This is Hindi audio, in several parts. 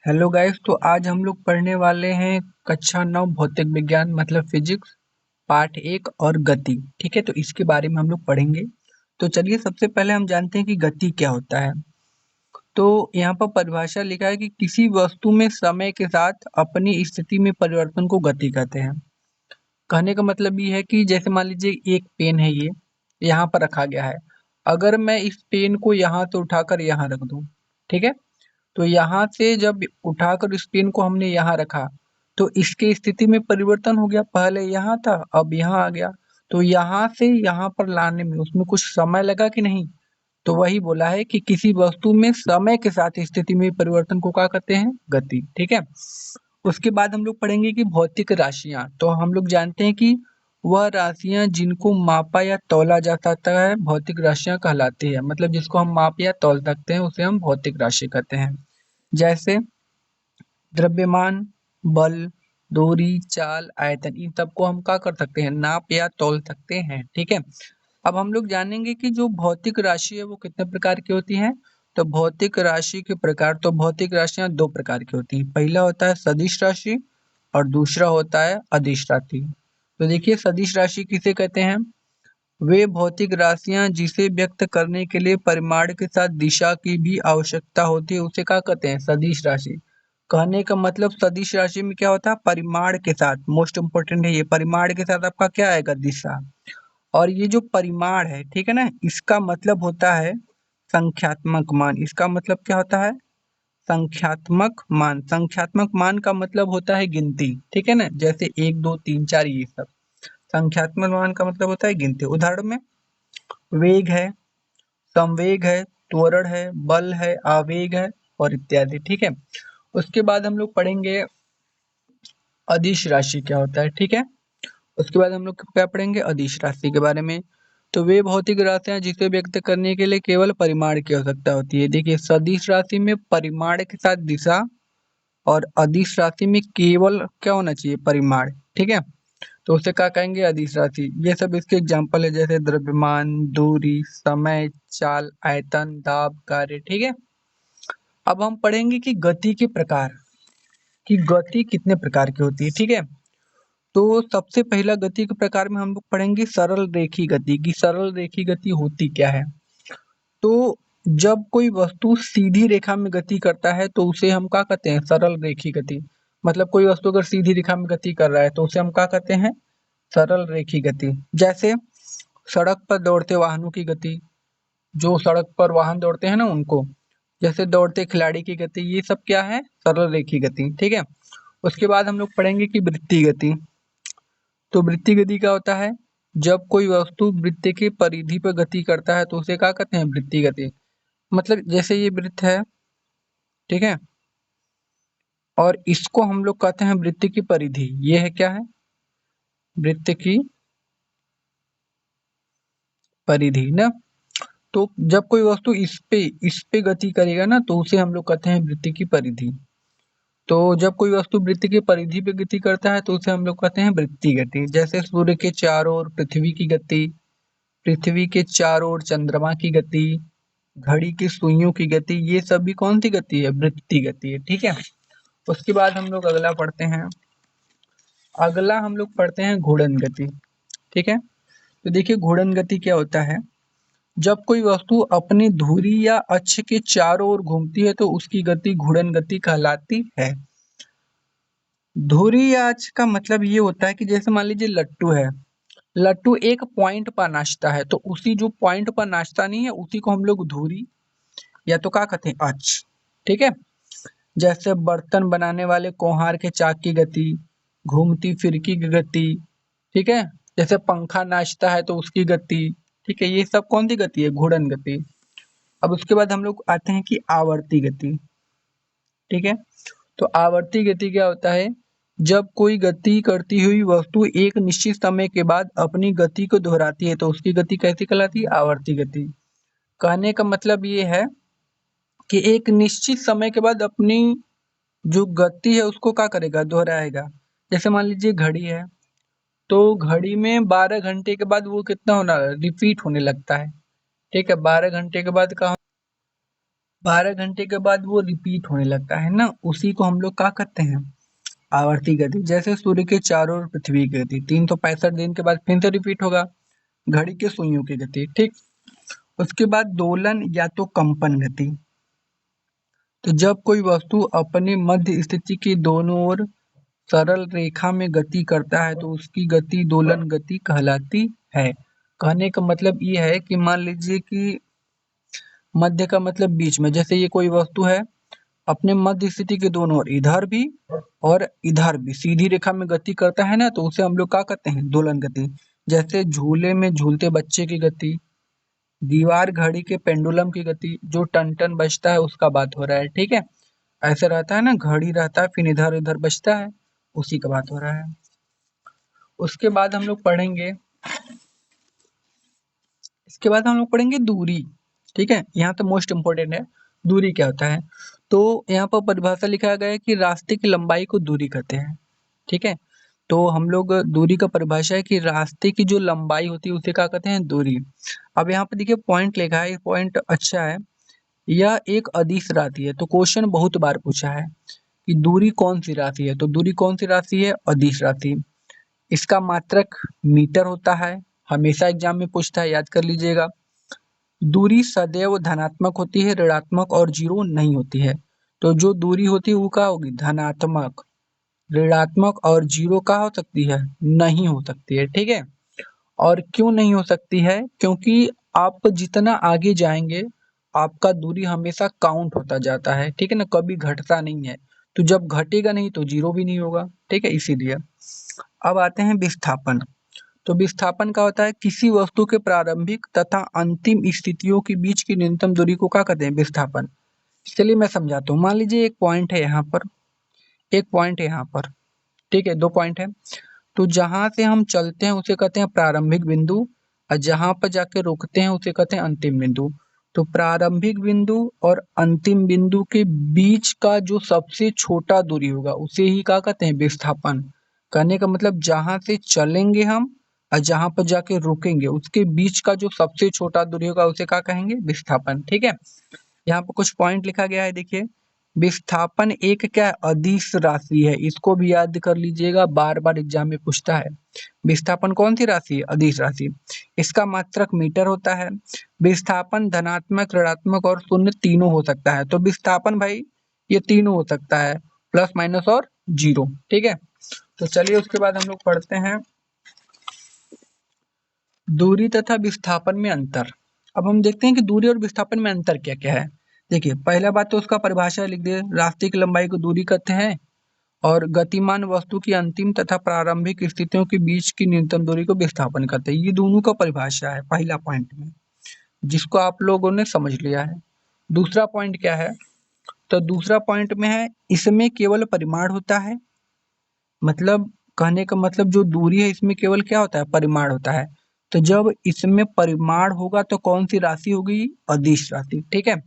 Hello guys. तो आज हम लोग पढ़ने वाले हैं कक्षा 9 भौतिक विज्ञान मतलब फिजिक्स पार्ट 1 और गति। ठीक है, तो इसके बारे में हम लोग पढ़ेंगे। तो चलिए सबसे पहले हम जानते हैं कि गति क्या होता है। तो यहाँ पर परिभाषा लिखा है कि किसी वस्तु में समय के साथ अपनी स्थिति में परिवर्तन को गति कहते हैं। कहने का मतलब ये है कि जैसे मान लीजिए एक पेन है, ये यहाँ पर रखा गया है। अगर मैं इस पेन को यहाँ से उठाकर यहाँ रख दूं, ठीक है, तो यहाँ से जब उठाकर इस पेन को हमने यहाँ रखा तो इसके स्थिति में परिवर्तन हो गया। पहले यहाँ था, अब यहाँ आ गया। तो यहाँ से यहाँ पर लाने में उसमें कुछ समय लगा कि नहीं। तो वही बोला है कि किसी वस्तु में समय के साथ स्थिति में परिवर्तन को क्या कहते हैं, गति। ठीक है। उसके बाद हम लोग पढ़ेंगे कि भौतिक राशियां। तो हम लोग जानते हैं कि वह राशियां जिनको मापा या तौला जा सकता है भौतिक राशियां कहलाती है। मतलब जिसको हम माप या तौल सकते हैं उसे हम भौतिक राशि कहते हैं। जैसे द्रव्यमान, बल, दूरी, चाल, आयतन, इन सबको हम क्या कर सकते हैं, नाप या तौल सकते हैं। ठीक है। अब हम लोग जानेंगे कि जो भौतिक राशि है वो कितने प्रकार की होती है। तो भौतिक राशि के प्रकार, तो भौतिक राशियां दो प्रकार की होती हैं। पहला होता है सदिश राशि और दूसरा होता है अदिश राशि। तो देखिए सदिश राशि किसे कहते हैं। वे भौतिक राशियां जिसे व्यक्त करने के लिए परिमाण के साथ दिशा की भी आवश्यकता होती है उसे क्या कहते हैं, सदिश राशि। कहने का मतलब सदिश राशि में क्या होता है, परिमाण के साथ, मोस्ट इंपोर्टेंट है ये, परिमाण के साथ आपका क्या आएगा, दिशा। और ये जो परिमाण है, ठीक है ना, इसका मतलब होता है संख्यात्मक मान। इसका मतलब क्या होता है, संख्यात्मक मान। संख्यात्मक मान का मतलब होता है गिनती। ठीक है ना, जैसे 1 2 3 4 ये सब संख्यात्मक मान का मतलब होता है गिनती। उदाहरण में वेग है, संवेग है, त्वरण है, बल है, आवेग है और इत्यादि। ठीक है। उसके बाद हम लोग पढ़ेंगे अदिश राशि क्या होता है। ठीक है। उसके बाद हम लोग क्या पढ़ेंगे, अदिश राशि के बारे में। तो वे भौतिक राशियां जिसे व्यक्त करने के लिए केवल परिमाण की आवश्यकता होती है। देखिए सदिश राशि में परिमाण के साथ दिशा और अदिश राशि में केवल क्या होना चाहिए, परिमाण। ठीक है। तो उसे क्या कहेंगे, अदिश राशि। ये सब इसके एग्जाम्पल है, जैसे द्रव्यमान, दूरी, समय, चाल, आयतन, दाब, कार्य। ठीक है। अब हम पढ़ेंगे कि गति के प्रकार, कि गति कितने प्रकार की होती है। ठीक है। तो सबसे पहला गति के प्रकार में हम लोग पढ़ेंगे सरल रेखी गति की। सरल रेखी गति होती क्या है। तो जब कोई वस्तु सीधी रेखा में गति करता है तो उसे हम क्या कहते हैं, सरल रेखी गति। मतलब कोई वस्तु अगर सीधी रेखा में गति कर रहा है तो उसे हम क्या कहते हैं, सरल रेखी गति। जैसे सड़क पर दौड़ते वाहनों की गति, जो सड़क पर वाहन दौड़ते हैं ना उनको, जैसे दौड़ते खिलाड़ी की गति, ये सब क्या है, सरल रेखी गति। ठीक है। उसके बाद हम लोग पढ़ेंगे कि वृत्तीय गति। तो वृत्तीय गति क्या होता है, जब कोई वस्तु वृत्त की परिधि पर गति करता है तो उसे क्या कहते हैं, वृत्तीय गति। मतलब जैसे ये वृत्त है, ठीक है, और इसको हम लोग कहते हैं वृत्त की परिधि। ये है क्या है, वृत्त की परिधि ना। तो जब कोई वस्तु इस पे गति करेगा ना तो उसे हम लोग कहते हैं वृत्त की परिधि। तो जब कोई वस्तु वृत्त की परिधि पे गति करता है तो उसे हम लोग कहते हैं वृत्तीय गति। जैसे सूर्य के चारों ओर पृथ्वी की गति, पृथ्वी के चारों ओर चंद्रमा की गति, घड़ी की सुइयों की गति, ये सभी कौन सी गति है, वृत्तीय गति है। ठीक है। उसके बाद हम लोग अगला पढ़ते हैं, अगला हम लोग पढ़ते हैं घूर्णन गति। ठीक है। तो देखिए घूर्णन गति क्या होता है, जब कोई वस्तु अपनी धुरी या अक्ष के चारों ओर घूमती है तो उसकी गति घूर्णन गति कहलाती है। धुरी या अक्ष का मतलब ये होता है कि जैसे मान लीजिए लट्टू है, लट्टू एक पॉइंट पर नाचता है तो उसी जो पॉइंट पर नाचता नहीं है उसी को हम लोग धुरी या तो क्या कहते हैं, अक्ष। ठीक है। जैसे बर्तन बनाने वाले कुम्हार के चाक की गति, घूमती फिरकी की गति। ठीक है। जैसे पंखा नाचता है तो उसकी गति। ठीक है, ये सब कौन सी गति है, घूर्णन गति। अब उसके बाद हम लोग आते हैं कि आवर्ती गति। ठीक है। तो आवर्ती गति क्या होता है, जब कोई गति करती हुई वस्तु एक निश्चित समय के बाद अपनी गति को दोहराती है तो उसकी गति कैसी कहलाती है, आवर्ती गति। कहने का मतलब ये है कि एक निश्चित समय के बाद अपनी जो गति है उसको क्या करेगा, दोहराएगा। जैसे मान लीजिए घड़ी है, तो घड़ी में 12 घंटे के बाद वो कितना होना, रिपीट होने लगता है। ठीक है, 12 घंटे के बाद का 12 घंटे के बाद वो रिपीट होने लगता है ना, उसी को हम लोग क्या कहते हैं, आवर्ती गति। जैसे सूर्य के चारों ओर पृथ्वी की गति 365 दिन के बाद फिर से रिपीट होगा, घड़ी के सुइयों की गति, ठीक। उसके बाद दोलन या तो कंपन गति। तो जब कोई वस्तु अपने मध्य स्थिति की दोनों ओर सरल रेखा में गति करता है तो उसकी गति दोलन गति कहलाती है। कहने का मतलब ये है कि मान लीजिए कि मध्य का मतलब बीच में, जैसे ये कोई वस्तु है, अपने मध्य स्थिति के दोनों ओर इधर भी और इधर भी सीधी रेखा में गति करता है ना, तो उसे हम लोग क्या कहते हैं, दोलन गति। जैसे झूले में झूलते बच्चे की गति, दीवार घड़ी के पेंडुलम की गति, जो टन टन बजता है उसका बात हो रहा है, ठीक है। ऐसे रहता है ना, घड़ी रहता है फिर इधर उधर बजता है, उसी का बात हो रहा है। उसके बाद हम लोग पढ़ेंगे, इसके बाद हम लोग पढ़ेंगे दूरी, ठीक है। यहाँ तो मोस्ट इंपोर्टेंट है, दूरी क्या होता है। तो यहाँ पर परिभाषा लिखा गया है कि रास्ते की लंबाई को दूरी कहते हैं, ठीक है। तो हम लोग दूरी का परिभाषा है कि रास्ते की जो लंबाई होती है उसे क्या कहते हैं, दूरी। अब यहाँ पे देखिए पॉइंट लिखा है, पॉइंट अच्छा है। यह एक अदिश राशि है, तो क्वेश्चन बहुत बार पूछा है कि दूरी कौन सी राशि है, तो दूरी कौन सी राशि है, अदिश राशि। इसका मात्रक मीटर होता है, हमेशा एग्जाम में पूछता है, याद कर लीजिएगा। दूरी सदैव धनात्मक होती है, ऋणात्मक और जीरो नहीं होती है। तो जो दूरी होती है वो क्या होगी, धनात्मक, ऋणात्मक और जीरो का हो सकती है, नहीं हो सकती है, ठीक है। और क्यों नहीं हो सकती है, क्योंकि आप जितना आगे जाएंगे आपका दूरी हमेशा काउंट होता जाता है, ठीक है ना, कभी घटता नहीं है। तो जब घटेगा नहीं तो जीरो भी नहीं होगा, ठीक है, इसीलिए। अब आते हैं विस्थापन। तो विस्थापन क्या होता है, किसी वस्तु के प्रारंभिक तथा अंतिम स्थितियों के बीच की न्यूनतम दूरी को क्या कहते हैं, विस्थापन। चलिए मैं समझाता हूँ। मान लीजिए एक पॉइंट है यहाँ पर, एक पॉइंट है यहाँ पर, ठीक है, 2 पॉइंट है। तो जहां से हम चलते हैं उसे कहते हैं प्रारंभिक बिंदु, और जहां पर जाके रुकते हैं उसे कहते हैं अंतिम बिंदु। तो प्रारंभिक बिंदु और अंतिम बिंदु के बीच का जो सबसे छोटा दूरी होगा उसे ही क्या कहते हैं, विस्थापन। कहने का मतलब जहां से चलेंगे हम और जहां पर जाके रुकेंगे उसके बीच का जो सबसे छोटा दूरी होगा उसे क्या कहेंगे, विस्थापन, ठीक है। यहाँ पर कुछ पॉइंट लिखा गया है, देखिए। विस्थापन एक क्या है, अदिश राशि है, इसको भी याद कर लीजिएगा, बार बार एग्जाम में पूछता है। विस्थापन कौन सी राशि है, अदिश राशि। इसका मात्रक मीटर होता है। विस्थापन धनात्मक, ऋणात्मक और शून्य तीनों हो सकता है। तो विस्थापन भाई ये तीनों हो सकता है, प्लस माइनस और जीरो, ठीक है। तो चलिए उसके बाद हम लोग पढ़ते हैं दूरी तथा विस्थापन में अंतर। अब हम देखते हैं कि दूरी और विस्थापन में अंतर क्या क्या है। देखिए पहला बात तो उसका परिभाषा लिख दे, रास्ते की लंबाई को दूरी कहते हैं, और गतिमान वस्तु की अंतिम तथा प्रारंभिक स्थितियों के बीच की न्यूनतम दूरी को विस्थापन कहते हैं। ये दोनों का परिभाषा है पहला पॉइंट में, जिसको आप लोगों ने समझ लिया है। दूसरा पॉइंट क्या है, तो दूसरा पॉइंट में है इसमें केवल परिमाण होता है। मतलब कहने का मतलब जो दूरी है इसमें केवल क्या होता है, परिमाण होता है। तो जब इसमें परिमाण होगा तो कौन सी राशि होगी, अदिश राशि, ठीक है।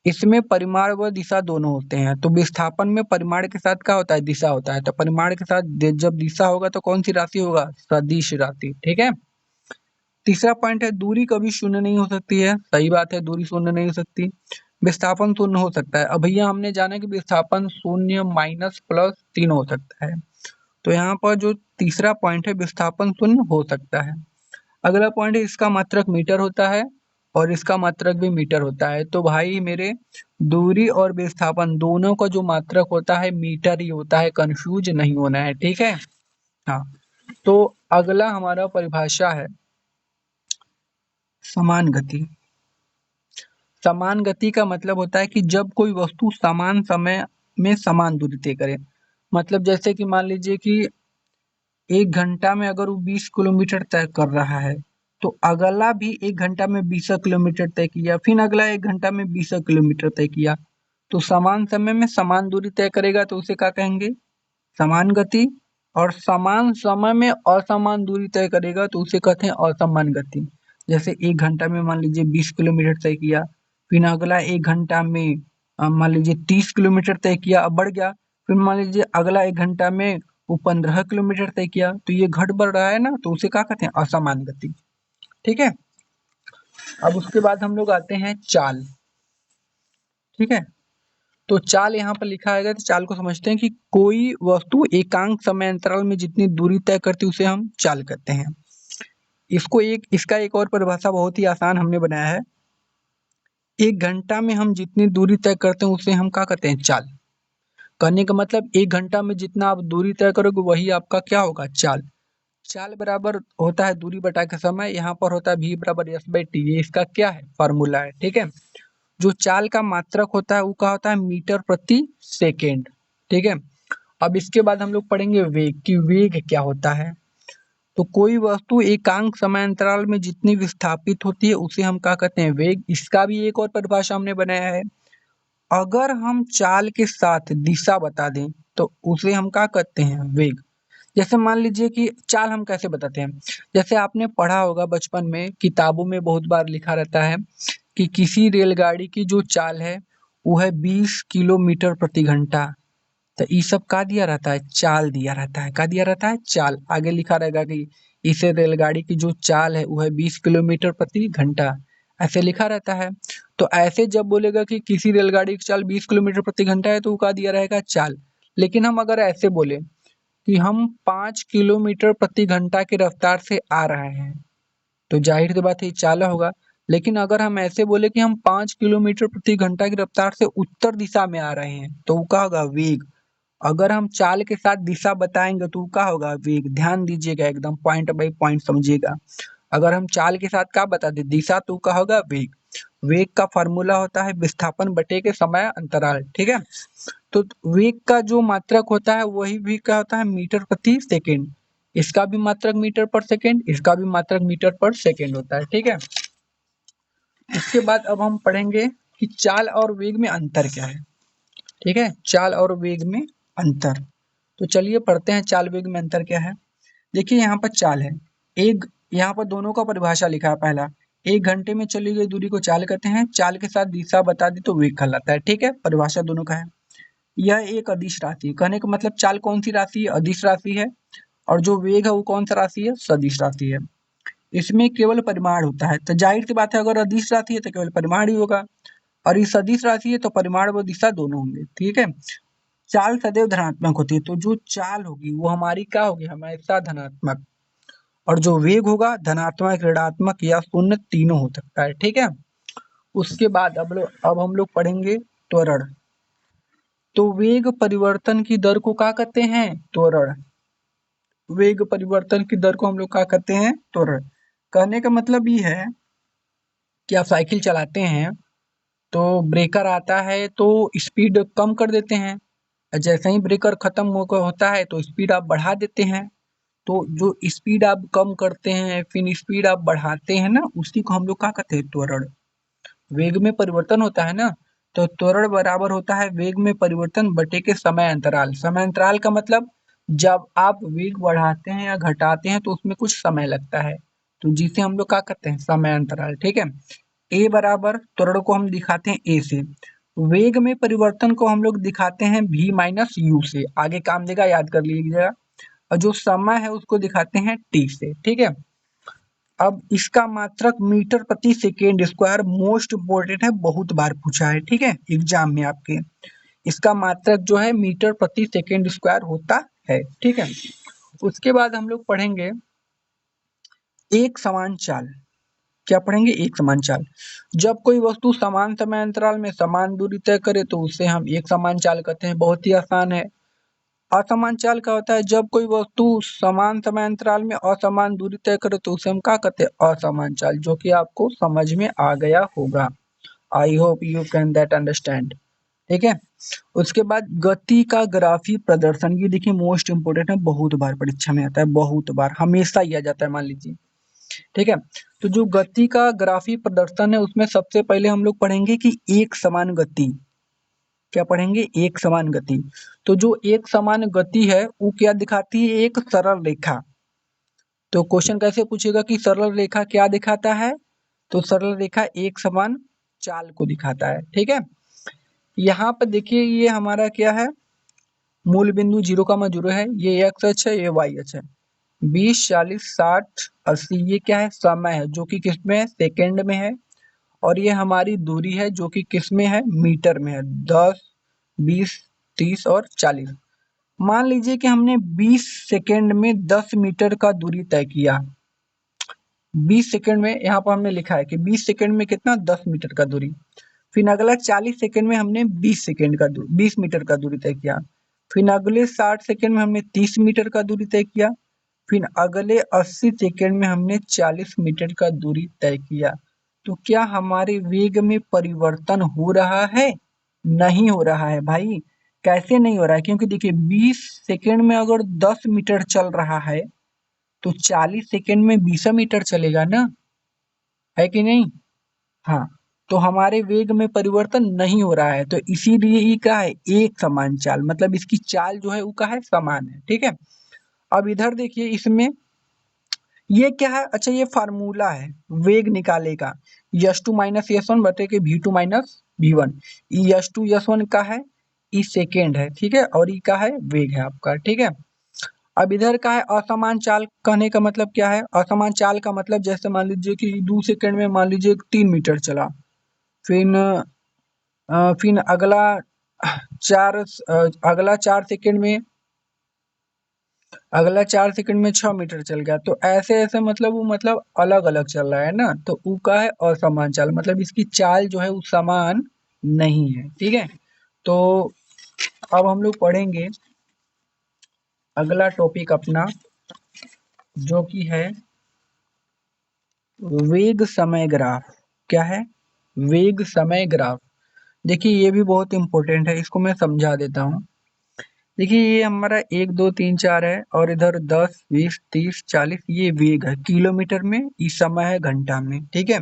इसमें परिमाण व दिशा दोनों होते हैं। तो विस्थापन में परिमाण के साथ क्या होता है, दिशा होता है। तो परिमाण के साथ जब दिशा होगा तो कौन सी राशि होगा, सदिश राशि, ठीक है। तीसरा पॉइंट है दूरी कभी शून्य नहीं हो सकती है, सही बात है, दूरी शून्य नहीं हो सकती। विस्थापन शून्य हो सकता है। अब भैया हमने जाना कि विस्थापन शून्य माइनस प्लस तीन हो सकता है। तो यहाँ पर जो तीसरा पॉइंट है विस्थापन शून्य हो सकता है। अगला पॉइंट है इसका मात्रक मीटर होता है और इसका मात्रक भी मीटर होता है। तो भाई मेरे दूरी और विस्थापन दोनों का जो मात्रक होता है मीटर ही होता है, कंफ्यूज नहीं होना है, ठीक है। हाँ, तो अगला हमारा परिभाषा है समान गति। समान गति का मतलब होता है कि जब कोई वस्तु समान समय में समान दूरी तय करे। मतलब जैसे कि मान लीजिए कि 1 घंटा में अगर वो 20 किलोमीटर तय कर रहा है तो अगला भी 1 घंटा में 20 किलोमीटर तय किया, फिर अगला 1 घंटा में 20 किलोमीटर तय किया। तो समान समय में समान दूरी तय करेगा तो उसे क्या कहेंगे, समान गति। और समान समय में असमान दूरी तय करेगा तो उसे कहते हैं असमान गति। जैसे 1 घंटा में मान लीजिए 20 किलोमीटर तय किया, फिर अगला 1 घंटा में मान लीजिए 30 किलोमीटर तय किया, अब बढ़ गया। फिर मान लीजिए अगला 1 घंटा में वो 15 किलोमीटर तय किया, तो ये घट बढ़ रहा है ना, तो उसे क्या कहते हैं, असमान गति, ठीक है। अब उसके बाद हम लोग आते हैं चाल। ठीक है। तो चाल यहाँ पर लिखा है, तो चाल को समझते हैं कि कोई वस्तु एकांक समय अंतराल में जितनी दूरी तय करती है उसे हम चाल कहते हैं। इसका एक और परिभाषा बहुत ही आसान हमने बनाया है। 1 घंटा में हम जितनी दूरी तय करते हैं उसे हम क्या कहते हैं, चाल। कहने का मतलब 1 घंटा में जितना आप दूरी तय करोगे वही आपका क्या होगा, चाल। चाल बराबर होता है दूरी बटा के समय, यहाँ पर होता है v बराबर s/t, ये इसका क्या है, फॉर्मूला है। ठीक है। जो चाल का मात्रक होता है वो क्या होता है, मीटर प्रति सेकेंड। ठीक है। अब इसके बाद हम लोग पढ़ेंगे वेग, कि वेग क्या होता है। तो कोई वस्तु एकांक समय अंतराल में जितनी विस्थापित होती है उसे हम क्या कहते हैं, वेग। इसका भी एक और परिभाषा हमने बनाया है। अगर हम चाल के साथ दिशा बता दें तो उसे हम क्या कहते हैं, वेग। जैसे मान लीजिए कि चाल हम कैसे बताते हैं, जैसे आपने पढ़ा होगा बचपन में, किताबों में बहुत बार लिखा रहता है कि किसी रेलगाड़ी की जो चाल है वो है 20 किलोमीटर प्रति घंटा। तो ये सब का दिया रहता है, चाल दिया रहता है। का दिया रहता है, चाल। आगे लिखा रहेगा कि इसे रेलगाड़ी की जो चाल है वो है 20 किलोमीटर प्रति घंटा, ऐसे लिखा रहता है। तो ऐसे जब बोलेगा कि किसी रेलगाड़ी की चाल 20 किलोमीटर प्रति घंटा है तो वो का दिया रहेगा, चाल। लेकिन हम अगर ऐसे बोले कि हम 5 किलोमीटर प्रति घंटा की रफ्तार से आ रहे हैं तो जाहिर सी बात है ये चाल होगा। लेकिन अगर हम ऐसे बोले कि हम 5 किलोमीटर प्रति घंटा की रफ्तार से उत्तर दिशा में आ रहे हैं तो वो क्या होगा, वेग। अगर हम चाल के साथ दिशा बताएंगे तो क्या होगा, वेग। ध्यान दीजिएगा, एकदम पॉइंट बाय पॉइंट समझिएगा। अगर हम चाल के साथ क्या बता दें, दिशा, तो क्या होगा, वेग। वेग का फॉर्मूला होता है विस्थापन बटे के समय अंतराल। ठीक है। तो वेग का जो मात्रक होता है वही भी क्या होता है, मीटर प्रति सेकेंड। इसका भी मात्रक मीटर पर सेकेंड, इसका भी मात्रक मीटर पर सेकेंड होता है। ठीक है। इसके बाद अब हम पढ़ेंगे कि चाल और वेग में अंतर क्या है। ठीक है, चाल और वेग में अंतर। तो चलिए पढ़ते हैं चाल वेग में अंतर क्या है। देखिए यहाँ पर चाल है, एक, यहाँ पर दोनों का परिभाषा लिखा है। पहला, 1 घंटे में चली गई दूरी को चाल कहते हैं, चाल के साथ दिशा बता दी तो वेग कहलाता है। ठीक है, परिभाषा दोनों का है। यह एक अदिश राशि, कहने का मतलब चाल कौन सी राशि है, अदिश राशि है। और जो वेग है वो कौन सा राशि है, सदिश राशि है। इसमें केवल परिमाण होता है, तो जाहिर सी बात है अगर अदिश राशि है तो केवल परिमाण ही होगा, और ये सदिश राशि है तो परिमाण व दिशा दोनों होंगे। ठीक है। चाल सदैव धनात्मक होती है, तो जो चाल होगी वो हमारी क्या होगी, हमेशा धनात्मक। और जो वेग होगा धनात्मक, ऋणात्मक या शून्य तीनों हो सकता है। ठीक है। उसके बाद अब हम लोग पढ़ेंगे त्वरण। तो वेग परिवर्तन की दर को क्या कहते हैं, त्वरण। वेग परिवर्तन की दर को हम लोग क्या कहते हैं, त्वरण। कहने का मतलब ये है कि आप साइकिल चलाते हैं तो ब्रेकर आता है तो स्पीड कम कर देते हैं, जैसे ही ब्रेकर खत्म होता है तो स्पीड आप बढ़ा देते हैं। तो जो स्पीड आप कम करते हैं फिर स्पीड आप बढ़ाते हैं ना, उसी को हम लोग क्या कहते हैं, त्वरण। वेग में परिवर्तन होता है ना, तो त्वरण बराबर होता है वेग में परिवर्तन बटे के समय अंतराल। समय अंतराल का मतलब जब आप वेग बढ़ाते हैं या घटाते हैं तो उसमें कुछ समय लगता है, तो जिसे हम लोग क्या कहते हैं, समय अंतराल। ठीक है। ए बराबर, त्वरण को हम दिखाते हैं ए से, वेग में परिवर्तन को हम लोग दिखाते हैं v माइनस यू से, आगे काम देगा, याद कर लीजिएगा। और जो समय है उसको दिखाते हैं t से। ठीक है। अब इसका मात्रक मीटर प्रति सेकेंड स्क्वायर मोस्ट इम्पोर्टेंट है, बहुत बार पूछा है। ठीक है, एग्जाम में आपके इसका मात्रक जो है मीटर प्रति सेकेंड स्क्वायर होता है। ठीक है। उसके बाद हम लोग पढ़ेंगे एक समान चाल। क्या पढ़ेंगे, एक समान चाल। जब कोई वस्तु समान समय अंतराल में समान दूरी तय करे तो उसे हम एक समान चाल कहते हैं, बहुत ही आसान है। असमान चाल क्या होता है, जब कोई वस्तु समान समय अंतराल में असमान दूरी तय करे तो उसे हम क्या कहते हैं, असमान चाल, जो कि आपको समझ में आ गया होगा। I hope you can that understand. ठीक है। उसके बाद गति का ग्राफी प्रदर्शन, ये देखिए मोस्ट इंपोर्टेंट है, बहुत बार परीक्षा में आता है, बहुत बार, हमेशा ही आ जाता है, मान लीजिए। ठीक है। तो जो गति का ग्राफी प्रदर्शन है उसमें सबसे पहले हम लोग पढ़ेंगे कि एक समान गति। क्या पढ़ेंगे, एक समान गति। तो जो एक समान गति है वो क्या दिखाती है, एक सरल रेखा। तो क्वेश्चन कैसे पूछेगा कि सरल रेखा क्या दिखाता है, तो सरल रेखा एक समान चाल को दिखाता है। ठीक है। यहाँ पर देखिए ये हमारा क्या है, मूल बिंदु 0,0 है, ये एक्स अक्ष है, ये वाई अक्ष है। 20, 40, 60, 80 ये क्या है, समय है, जो कि किस में है, सेकेंड में है। और ये हमारी दूरी है जो कि किस में है, मीटर में है, 10, 20, 30 और 40। मान लीजिए कि हमने 20 सेकेंड में 10 मीटर का दूरी तय किया। 20 सेकेंड में यहाँ पर हमने लिखा है कि 20 सेकेंड में कितना, 10 मीटर का दूरी। फिर अगला 40 सेकेंड में हमने 20 मीटर का दूरी तय किया। फिर अगले 60 सेकेंड में हमने 30 मीटर का दूरी तय किया। फिर अगले 80 सेकेंड में हमने 40 मीटर का दूरी तय किया। तो क्या हमारे वेग में परिवर्तन हो रहा है? नहीं हो रहा है भाई। कैसे नहीं हो रहा है? क्योंकि देखिए 20 सेकेंड में अगर 10 मीटर चल रहा है तो 40 सेकेंड में 20 मीटर चलेगा ना, है कि नहीं? हाँ, तो हमारे वेग में परिवर्तन नहीं हो रहा है, तो इसीलिए ये क्या है, एक समान चाल, मतलब इसकी चाल जो है वो क्या है, समान है। ठीक है, अब इधर देखिए इसमें ये क्या है, अच्छा ये फार्मूला है वेग निकाले का, S two minus S one बटे के V two minus V one. S two S one का है, ई सेकेंड है, ठीक है, और ई का है वेग है आपका। ठीक है, अब इधर का है असमान चाल, कहने का मतलब क्या है, असमान चाल का मतलब जैसे मान लीजिए कि 2 सेकंड में मान लीजिए 3 मीटर चला, फिर फिर अगला 4 सेकंड में, अगला 4 सेकंड में 6 मीटर चल गया, तो ऐसे ऐसे मतलब वो मतलब अलग अलग चल रहा है ना, तो ऊ का है असमान चाल, मतलब इसकी चाल जो है वो समान नहीं है। ठीक है, तो अब हम लोग पढ़ेंगे अगला टॉपिक अपना, जो कि है वेग समय ग्राफ। क्या है, वेग समय ग्राफ। देखिए ये भी बहुत इंपॉर्टेंट है, इसको मैं समझा देता हूँ। देखिए ये हमारा 1 2 3 4 है, और इधर 10 20 30 40 ये वेग है किलोमीटर में, ये समय है घंटा में। ठीक है,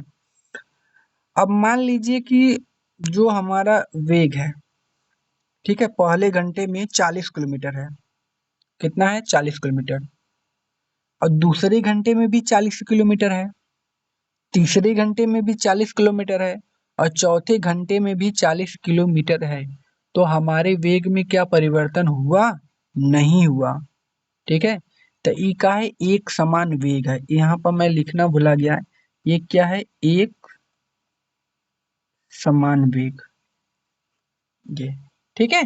अब मान लीजिए कि जो हमारा वेग है, ठीक है, पहले घंटे में 40 किलोमीटर है, कितना है, 40 किलोमीटर, और दूसरे घंटे में भी 40 किलोमीटर है, तीसरे घंटे में भी 40 किलोमीटर है, और चौथे घंटे में भी 40 किलोमीटर है। तो हमारे वेग में क्या परिवर्तन हुआ? नहीं हुआ। ठीक है, तो ई का है एक समान वेग है, यहाँ पर मैं लिखना भुला गया, ये क्या है, एक समान वेग, ये। ठीक है,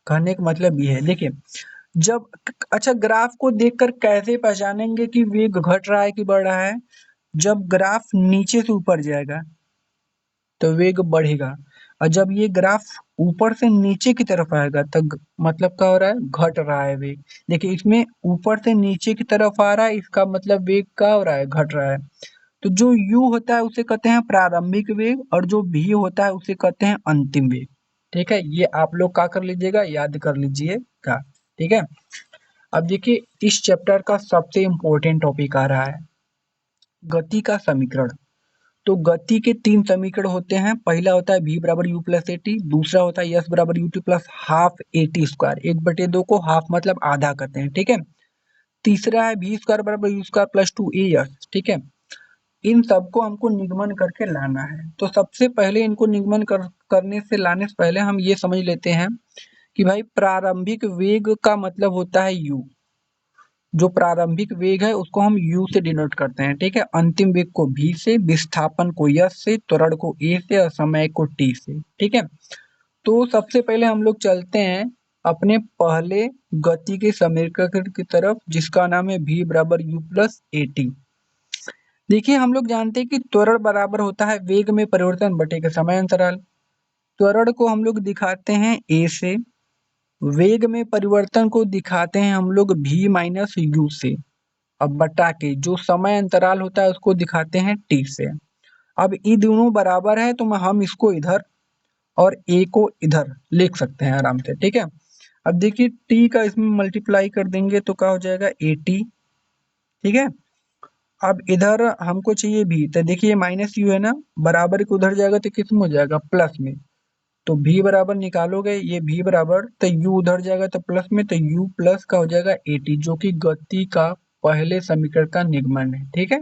कहने का मतलब ये है, देखिए जब, अच्छा ग्राफ को देखकर कैसे पहचानेंगे कि वेग घट रहा है कि बढ़ रहा है? जब ग्राफ नीचे से ऊपर जाएगा तो वेग बढ़ेगा, और जब ये ग्राफ ऊपर से नीचे की तरफ आएगा तो मतलब क्या हो रहा है, घट रहा है वेग। देखिए इसमें ऊपर से नीचे की तरफ आ रहा है, इसका मतलब वेग क्या हो रहा है, घट रहा है। तो जो u होता है उसे कहते हैं प्रारंभिक वेग, और जो v होता है उसे कहते हैं अंतिम वेग। ठीक है, ये आप लोग क्या कर लीजिएगा, याद कर लीजिएगा। ठीक है, अब देखिए इस चैप्टर का सबसे इम्पोर्टेंट टॉपिक आ रहा है, गति का समीकरण। तो गति के 3 समीकरण होते हैं, पहला होता है v बराबर u प्लस ए टी, दूसरा होता है s बराबर u T plus half A T square, 1/2 को हाफ मतलब आधा करते हैं। ठीक है, तीसरा है v स्क्वायर बराबर u स्क्वायर प्लस 2as। ठीक है, इन सबको हमको निगमन करके लाना है। तो सबसे पहले इनको निगमन करने से, लाने से पहले हम ये समझ लेते हैं कि भाई प्रारंभिक वेग का मतलब होता है u, जो प्रारंभिक वेग है उसको हम u से डिनोट करते हैं। ठीक है, अंतिम वेग को v से, विस्थापन को s से, त्वरण को a से, और समय को t से। ठीक है, तो सबसे पहले हम लोग चलते हैं अपने पहले गति के समीकरण की तरफ, जिसका नाम है v बराबर u प्लस ए टी। देखिए हम लोग जानते हैं कि त्वरण बराबर होता है वेग में परिवर्तन बटे के समय अंतराल। त्वरण को हम लोग दिखाते हैं a से, वेग में परिवर्तन को दिखाते हैं हम लोग v माइनस यू से, अब बटा के जो समय अंतराल होता है उसको दिखाते हैं t से। अब ये दोनों बराबर है तो हम इसको इधर और a को इधर लिख सकते हैं आराम से। ठीक है, अब देखिए t का इसमें मल्टीप्लाई कर देंगे तो क्या हो जाएगा, at। ठीक है, अब इधर हमको चाहिए भी, तो देखिए माइनस यू है ना, बराबर के उधर जाएगा तो किस में हो जाएगा, प्लस में। तो v बराबर निकालोगे, ये v बराबर, तो u उधर जाएगा तो प्लस में, तो u प्लस का हो जाएगा at, जो कि गति का पहले समीकरण का निगमन है। ठीक है,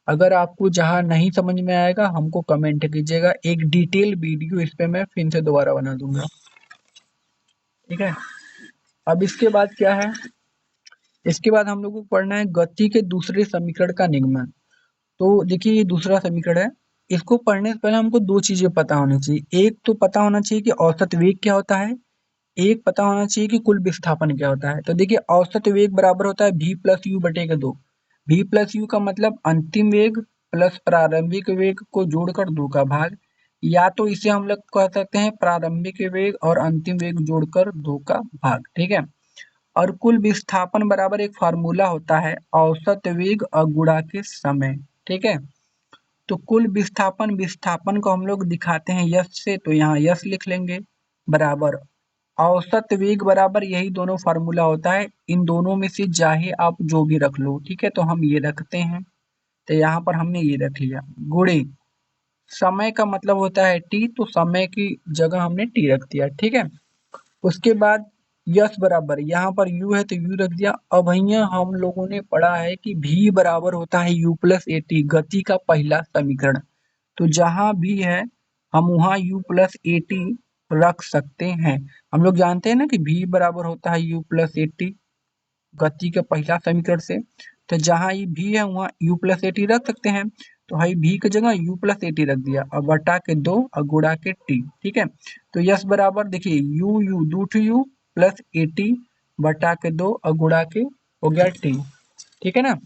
अगर आपको जहां नहीं समझ में आएगा हमको कमेंट कीजिएगा, एक डिटेल वीडियो इस पे मैं फिर से दोबारा बना दूंगा। ठीक है, अब इसके बाद क्या है, इसके बाद हम लोग को पढ़ना है गति के दूसरे समीकरण का निगमन। तो देखिए ये दूसरा समीकरण है, इसको पढ़ने से पहले हमको दो चीजें पता होनी चाहिए। एक तो पता होना चाहिए कि औसत वेग क्या होता है, एक पता होना चाहिए कि कुल विस्थापन क्या होता है। तो देखिए औसत वेग बराबर होता है v प्लस यू बटे के 2। v प्लस यू का मतलब अंतिम वेग प्लस प्रारंभिक वेग को जोड़कर 2 का भाग, या तो इसे हम लोग कह सकते हैं प्रारंभिक वेग और अंतिम वेग जोड़कर 2 का भाग, ठीक है। और कुल विस्थापन बराबर एक फार्मूला होता है औसत वेग और गुणा के समय, ठीक है। तो कुल विस्थापन, विस्थापन को हम लोग दिखाते हैं यश से, तो यहाँ यश लिख लेंगे बराबर औसत वेग बराबर यही दोनों फार्मूला होता है, इन दोनों में से चाहे आप जो भी रख लो, ठीक है। तो हम ये रखते हैं, तो यहाँ पर हमने ये रख लिया गुणे समय का मतलब होता है टी, तो समय की जगह हमने टी रख दिया, ठीक है। उसके बाद यश बराबर यहाँ पर यू है तो यू रख दिया। अब भैया हम लोगों ने पढ़ा है कि भी बराबर होता है यू प्लस ए टी, गति का पहला समीकरण। तो जहां भी है हम वहां u प्लस ए टी रख सकते हैं। हम लोग जानते हैं ना कि v बराबर होता है u प्लस ए टी गति के पहला समीकरण से। तो जहां ये v है वहां u प्लस ए टी रख सकते हैं। तो भाई v की जगह u प्लस ए टी रख दिया और बटा के 2 और गुणा के t, ठीक है। तो यश बराबर देखिए u दो u प्लस ए टी बटा के 2 और गुणा के हो गया t, ठीक है ना।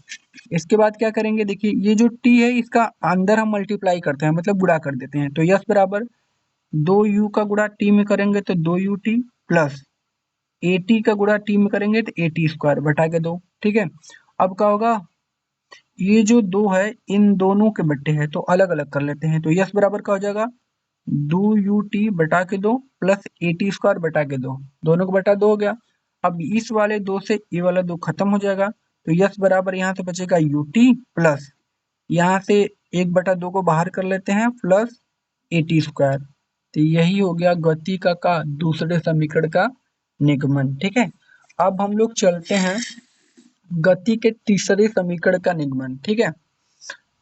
इसके बाद क्या करेंगे, देखिए ये जो t है इसका अंदर हम मल्टीप्लाई करते हैं, मतलब गुणा कर देते हैं। तो यश बराबर 2u का गुणा t में करेंगे तो 2ut प्लस ए टी का गुणा टी में करेंगे तो ए टी स्क्वायर बटा के 2, ठीक है। अब क्या होगा, ये जो 2 है इन दोनों के बट्टे हैं तो अलग अलग कर लेते हैं। तो यश बराबर क्या हो जाएगा 2ut बटा के 2 प्लस ए टी स्क्वायर बटा के 2, दोनों को बटा 2 हो गया। अब इस वाले 2 से ये वाला 2 खत्म हो जाएगा। तो यश बराबर यहाँ से बचेगा ut प्लस यहाँ से 1/2 को बाहर कर लेते हैं प्लस ए टी स्क्वायर। तो यही हो गया गति का दूसरे समीकरण का निगमन, ठीक है। अब हम लोग चलते हैं गति के तीसरे समीकरण का निगमन, ठीक है।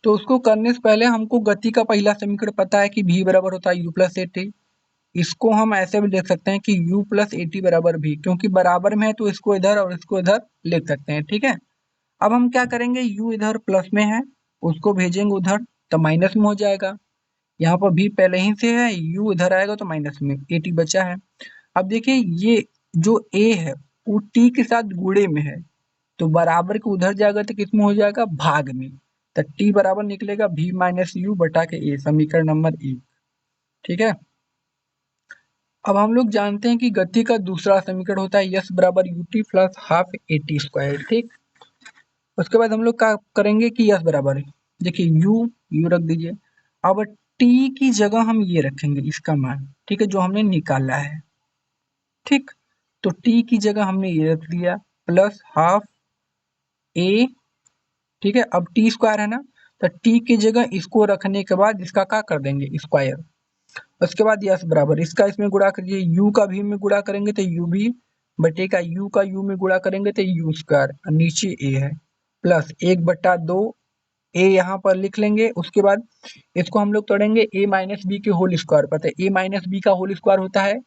तो उसको करने से पहले हमको गति का पहला समीकरण पता है कि v बराबर होता है u प्लस ए टी। इसको हम ऐसे भी लिख सकते हैं कि u प्लस ए टी बराबर v, क्योंकि बराबर में है तो इसको इधर और इसको इधर लिख सकते हैं, ठीक है। अब हम क्या करेंगे, u इधर प्लस में है उसको भेजेंगे उधर तो माइनस में हो जाएगा। यहाँ पर v पहले ही से है, u इधर आएगा तो माइनस में, ए टी बचा है। अब देखिए ये जो a है वो t के साथ गुणे में है, तो बराबर के उधर जाएगा तो किस में हो जाएगा, भाग में। तो t बराबर निकलेगा v माइनस यू बटा के a, समीकरण नंबर 1, ठीक है। अब हम लोग जानते हैं कि गति का दूसरा समीकरण होता है यश बराबर U T plus half A T square, ठीक। उसके बाद हम लोग क्या करेंगे कि यश बराबर है, देखिए यू रख दीजिए। अब t की जगह हम ये रखेंगे इसका मान, ठीक है, जो हमने निकाला है, ठीक। तो t की जगह हमने ये रख दिया प्लस हाफ ए, ठीक है। अब टी स्क्वायर है ना, तो टी की जगह इसको रखने के बाद इसका क्या कर देंगे स्क्वायर। उसके बाद यस बराबर इसका इसमें गुणा करिए, यू का भी में गुणा करेंगे तो यू भी बटे का यू का यू में गुणा करेंगे तो यू स्क्वायर, नीचे ए है प्लस 1/2 ए यहाँ पर लिख लेंगे। उसके बाद इसको हम लोग तोड़ेंगे ए माइनस बी के होल स्क्वायर, पता है ए माइनस बी का होल स्क्वायर होता है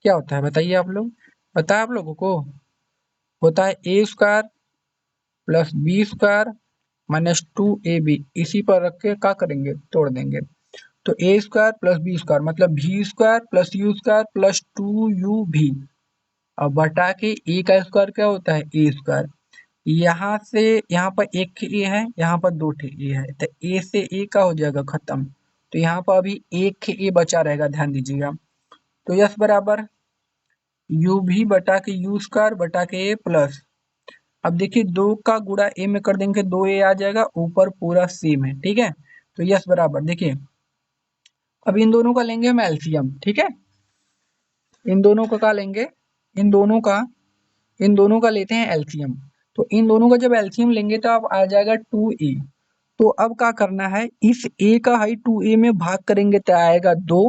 क्या होता है बताइए आप लोग, पता है आप लोगों को, होता है A square plus B square minus 2ab, इसी पर रख के क्या करेंगे तोड़ देंगे। तो ए स्क्वायर प्लस बी स्क्वायर मतलब भी square plus you square plus 2u भी, अब बटा के ए का स्क्वायर क्या होता है ए स्क्वायर। यहाँ से यहाँ पर एक ए है, यहाँ पर 2 ए है, तो ए से ए का हो जाएगा खत्म। तो यहाँ पर अभी एक ए बचा रहेगा, ध्यान दीजिएगा। तो यस बराबर यू भी बटा के यू स्क्वायर बटा के ए प्लस, अब देखिए 2 का गुणा ए में कर देंगे 2a आ जाएगा, ऊपर पूरा सेम है, ठीक है। तो यस बराबर देखिए अब इन दोनों का लेंगे हम एलसीएम, ठीक है। इन दोनों का लेंगे, इन दोनों का इन दोनों का लेते हैं एलसीएम। तो इन दोनों का जब एलसीएम लेंगे तो अब आ जाएगा 2a। तो अब क्या करना है, इस a का हाई 2a में भाग करेंगे तो आएगा 2,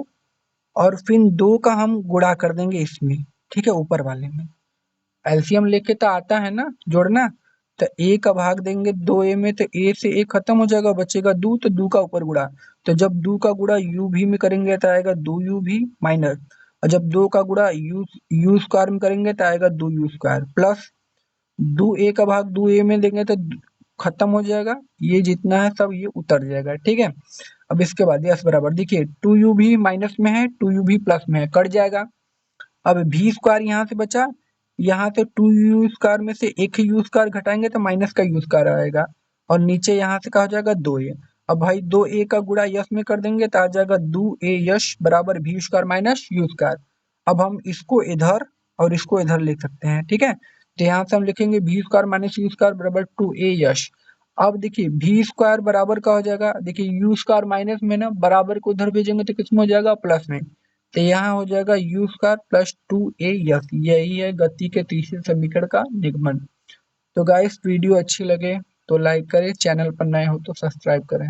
और फिर 2 का हम गुणा कर देंगे इसमें, ठीक है, ऊपर वाले में। एलसीएम लेके तो आता है ना जोड़ना, तो ए का भाग देंगे 2a में तो ए से ए खत्म हो जाएगा, बचेगा 2, तो 2 का ऊपर गुणा। तो जब 2 का गुणा यू भी में करेंगे तो आएगा 2u भी माइनस, और जब 2 का गुणा यू स्क्वायर में करेंगे तो आएगा 2u स्क्वायर प्लस 2a का भाग 2a में देंगे तो खत्म हो जाएगा, ये जितना है सब ये उतर जाएगा, ठीक है। अब इसके बाद यस बराबर, देखिए 2u भी माइनस में है, 2u भी प्लस में है, कट जाएगा। अब v स्क्वायर यहाँ से बचा, यहाँ से 2u स्क्वायर में से एक ही u स्क्वायर घटाएंगे तो माइनस का u स्क्वायर आएगा, और नीचे यहाँ से क्या हो जाएगा 2a। अब भाई 2a का गुणा यश में कर देंगे तो आ जाएगा 2a यश बराबर v square minus u square. अब हम इसको इधर और इसको इधर लिख सकते हैं, ठीक है। तो यहाँ से हम लिखेंगे v square minus u square बराबर 2a यश। अब देखिए v स्क्वायर बराबर का हो जाएगा, देखिए u स्क्वायर माइनस में ना बराबर को उधर भेजेंगे तो किसमें हो जाएगा प्लस में, तो यहाँ हो जाएगा u square plus 2a yes. यही है गति के तीसरे समीकरण का निगमन। तो गाइस वीडियो अच्छी लगे तो लाइक करें, चैनल पर नए हो तो सब्सक्राइब करें।